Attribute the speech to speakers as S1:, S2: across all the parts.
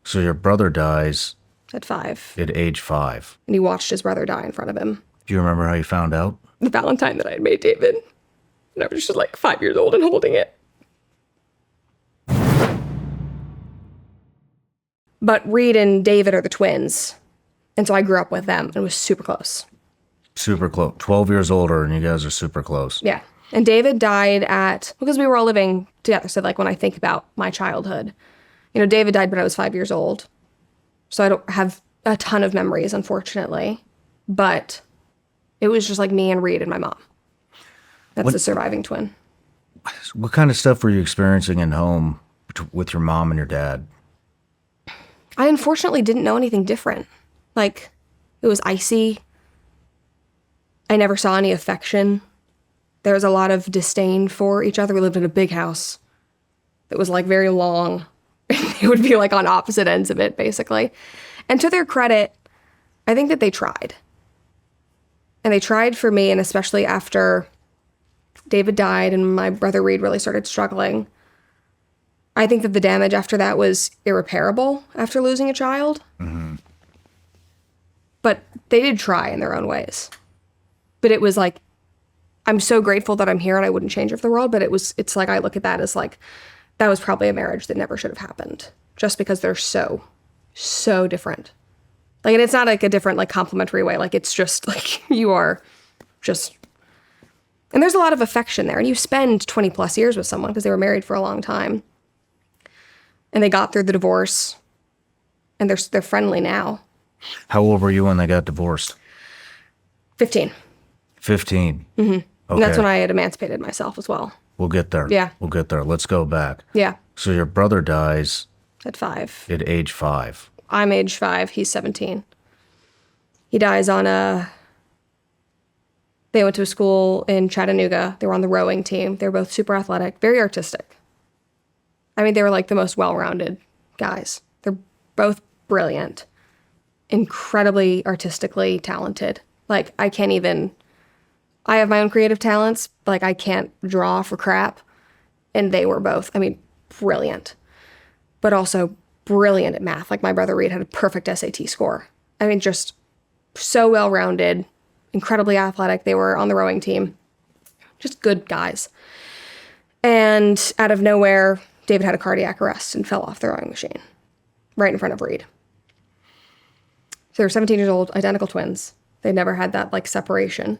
S1: So your brother dies
S2: at 5.
S1: at age 5.
S2: And he watched his brother die in front of him.
S1: Do you remember how you found out?
S2: The Valentine that I had made David. And I was just like 5 years old and holding it. But Reed and David are the twins. And so I grew up with them and was super close.
S1: Super close. 12 years older and you guys are super close.
S2: Yeah. And David died because we were all living together. So like when I think about my childhood, David died when I was 5 years old. So I don't have a ton of memories, unfortunately. But it was just like me and Reed and my mom. That's the surviving twin.
S1: What kind of stuff were you experiencing in home with your mom and your dad?
S2: I unfortunately didn't know anything different. Like, it was icy. I never saw any affection. There was a lot of disdain for each other. We lived in a big house that was like very long. It would be like on opposite ends of it, basically. And to their credit, I think that they tried. And they tried for me, and especially after David died and my brother Reed really started struggling. I think that the damage after that was irreparable after losing a child.
S1: Mm-hmm.
S2: But they did try in their own ways. But it was like, I'm so grateful that I'm here and I wouldn't change it for the world, but it's like I look at that as like, that was probably a marriage that never should have happened. Just because they're so different. Like, and it's not like a different, like, complimentary way. Like, it's just like, you are just, and there's a lot of affection there. And you spend 20 plus years with someone because they were married for a long time. And they got through the divorce, and they're friendly now.
S1: How old were you when they got divorced?
S2: 15.
S1: 15.
S2: Mm-hmm.
S1: Okay.
S2: And that's when I had emancipated myself as well.
S1: We'll get there.
S2: Yeah.
S1: We'll get there. Let's go back.
S2: Yeah.
S1: So your brother dies
S2: at 5.
S1: At age 5.
S2: I'm age 5. He's 17. He dies they went to a school in Chattanooga. They were on the rowing team. They were both super athletic, very artistic. I mean, they were like the most well-rounded guys. They're both brilliant, incredibly artistically talented. Like, I have my own creative talents. Like, I can't draw for crap. And they were both, brilliant, but also brilliant at math. Like, my brother Reed had a perfect SAT score. Just so well-rounded, incredibly athletic. They were on the rowing team. Just good guys. And out of nowhere, David had a cardiac arrest and fell off the rowing machine right in front of Reed. So they're 17 years old, identical twins. They never had that, like, separation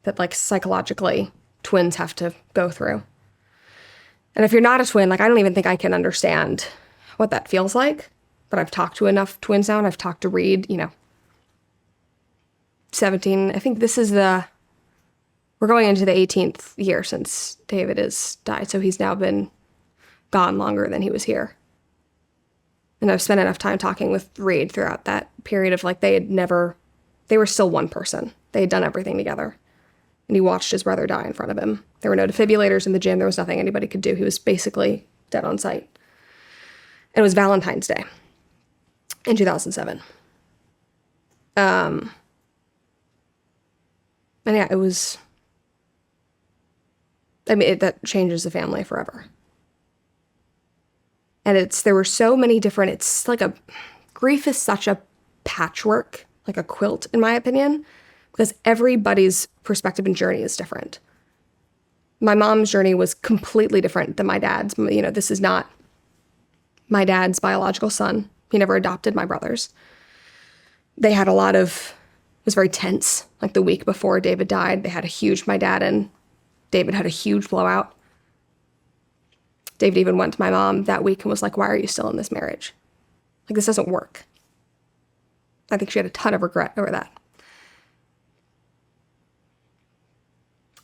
S2: that, like, psychologically twins have to go through. And if you're not a twin, like, I don't even think I can understand what that feels like. But I've talked to enough twins now, and I've talked to Reed, 17. I think we're going into the 18th year since David has died. So he's now been gone longer than he was here. And I've spent enough time talking with Reed throughout that period of, like, they were still one person. They had done everything together. And he watched his brother die in front of him. There were no defibrillators in the gym. There was nothing anybody could do. He was basically dead on sight. And it was Valentine's Day in 2007. And yeah, it was, that changes the family forever. And there were so many different, it's like grief is such a patchwork, like a quilt, in my opinion, because everybody's perspective and journey is different. My mom's journey was completely different than my dad's. This is not my dad's biological son. He never adopted my brothers. They had it was very tense. Like, the week before David died, my dad and David had a huge blowout. David even went to my mom that week and was like, "Why are you still in this marriage? Like, this doesn't work." I think she had a ton of regret over that.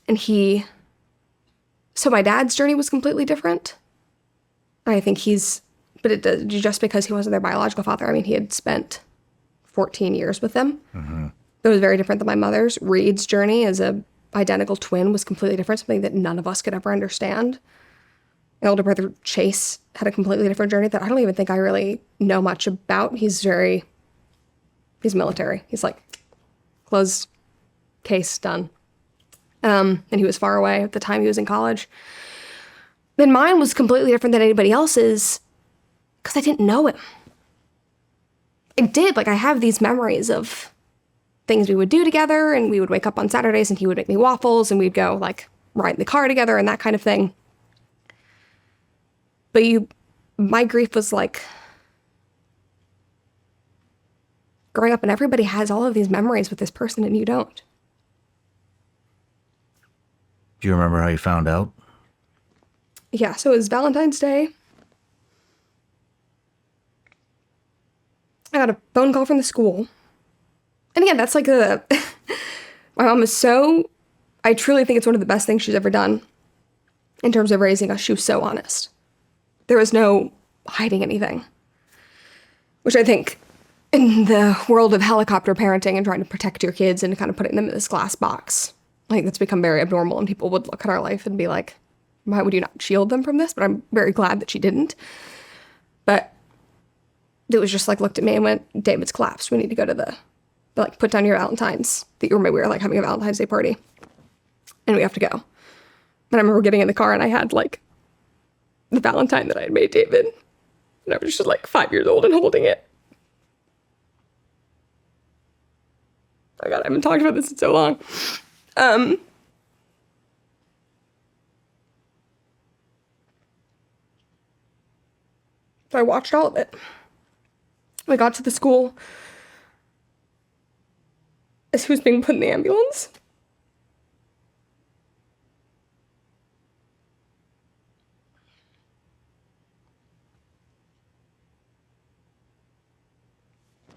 S2: And so my dad's journey was completely different. I think just because he wasn't their biological father, he had spent 14 years with them. Mm-hmm. It was very different than my mother's. Reed's journey as a identical twin was completely different, something that none of us could ever understand. My older brother, Chase, had a completely different journey that I don't even think I really know much about. He's military. He's like, closed case, done. And he was far away at the time he was in college. Then mine was completely different than anybody else's because I didn't know him. I did. Like, I have these memories of things we would do together, and we would wake up on Saturdays and he would make me waffles and we'd go like ride in the car together and that kind of thing. But my grief was like growing up and everybody has all of these memories with this person and you don't.
S1: Do you remember how you found out?
S2: Yeah, so it was Valentine's Day. I got a phone call from the school. And again, that's like my mom is I truly think it's one of the best things she's ever done in terms of raising us. She was so honest. There was no hiding anything, which I think in the world of helicopter parenting and trying to protect your kids and kind of putting them in this glass box, like that's become very abnormal, and people would look at our life and be like, why would you not shield them from this? But I'm very glad that she didn't. But it was just like, looked at me and went, David's collapsed. We need to go to like, put down your Valentine's. We were like having a Valentine's Day party. And we have to go. And I remember getting in the car and I had like the Valentine that I had made David. And I was just like 5 years old and holding it. Oh God, I haven't talked about this in so long. So I watched all of it. We got to the school as he was being put in the ambulance.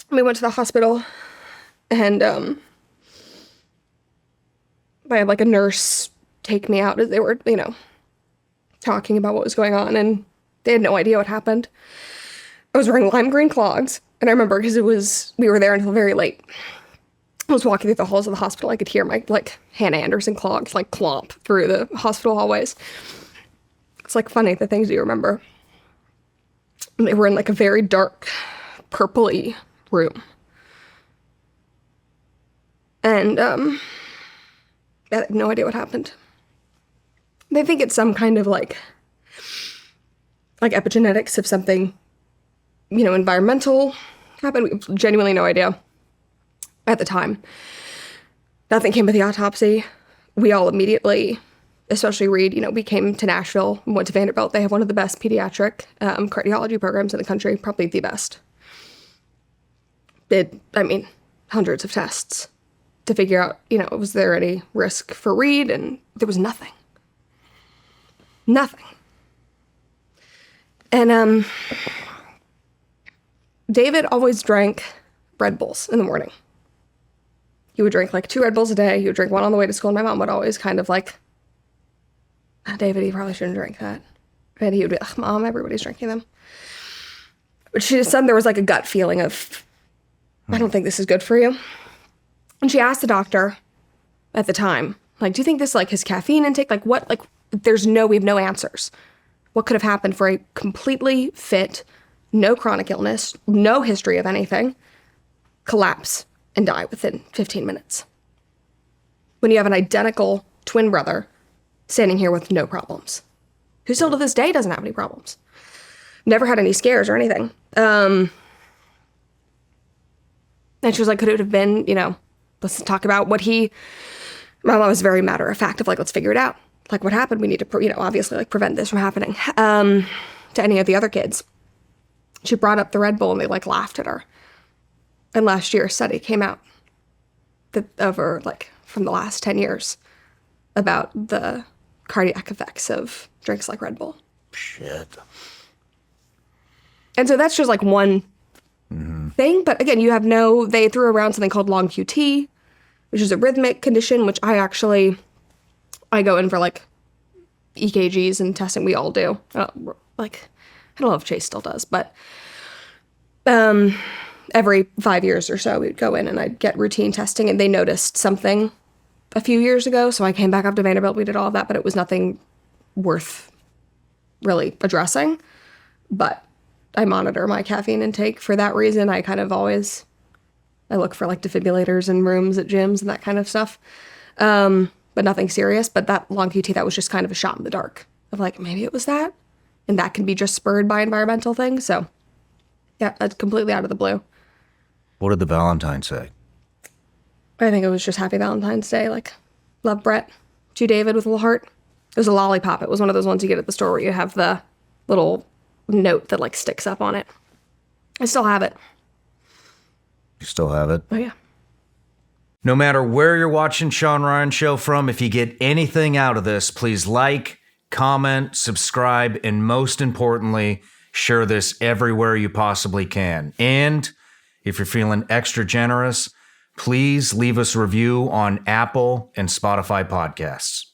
S2: We went to the hospital and I had like a nurse take me out as they were, talking about what was going on, and they had no idea what happened. I was wearing lime green clogs, and I remember because we were there until very late. I was walking through the halls of the hospital. I could hear my like Hannah Anderson clogs like clomp through the hospital hallways. It's like funny the things you remember. And they were in like a very dark, purpley room. And I have no idea what happened. They think it's some kind of like epigenetics of something, environmental happened. We have genuinely no idea at the time. Nothing came of the autopsy. We all immediately, especially Reed, we came to Nashville and went to Vanderbilt. They have one of the best pediatric cardiology programs in the country, probably the best. Did hundreds of tests to figure out, was there any risk for Reed? And there was nothing. Nothing. And David always drank Red Bulls in the morning. He would drink like 2 Red Bulls a day. He would drink one on the way to school. And my mom would always kind of like, David, you probably shouldn't drink that. And he would be like, Mom, everybody's drinking them. But she just said there was like a gut feeling of, I don't think this is good for you. And she asked the doctor at the time, like, do you think this is like his caffeine intake? Like what, like we have no answers. What could have happened for a completely fit, no chronic illness, no history of anything, collapse and die within 15 minutes? When you have an identical twin brother standing here with no problems, who still to this day doesn't have any problems. Never had any scares or anything. And she was like, could it have been, let's talk about what my mom was very matter of fact of like, let's figure it out. Like what happened? We need to, obviously like prevent this from happening to any of the other kids. She brought up the Red Bull and they like laughed at her. And last year a study came out that over like from the last 10 years about the cardiac effects of drinks like Red Bull.
S1: Shit.
S2: And so that's just like one thing. But again, they threw around something called long QT, which is a rhythmic condition, which I go in for like EKGs and testing. We all do. I don't know if Chase still does, but every 5 years or so, we'd go in and I'd get routine testing, and they noticed something a few years ago. So I came back up to Vanderbilt. We did all of that, but it was nothing worth really addressing. But I monitor my caffeine intake for that reason. I look for like defibrillators in rooms at gyms and that kind of stuff. But nothing serious. But that long QT, that was just kind of a shot in the dark of like, maybe it was that. And that can be just spurred by environmental things. So yeah, that's completely out of the blue.
S1: What did the Valentine say?
S2: I think it was just Happy Valentine's Day. Like, love Brett. To David with a little heart. It was a lollipop. It was one of those ones you get at the store where you have the little note that like sticks up on it. I still have it.
S1: You still have it?
S2: Oh, yeah.
S1: No matter where you're watching Shawn Ryan Show from, if you get anything out of this, please like, comment, subscribe, and most importantly, share this everywhere you possibly can. And if you're feeling extra generous, please leave us a review on Apple and Spotify podcasts.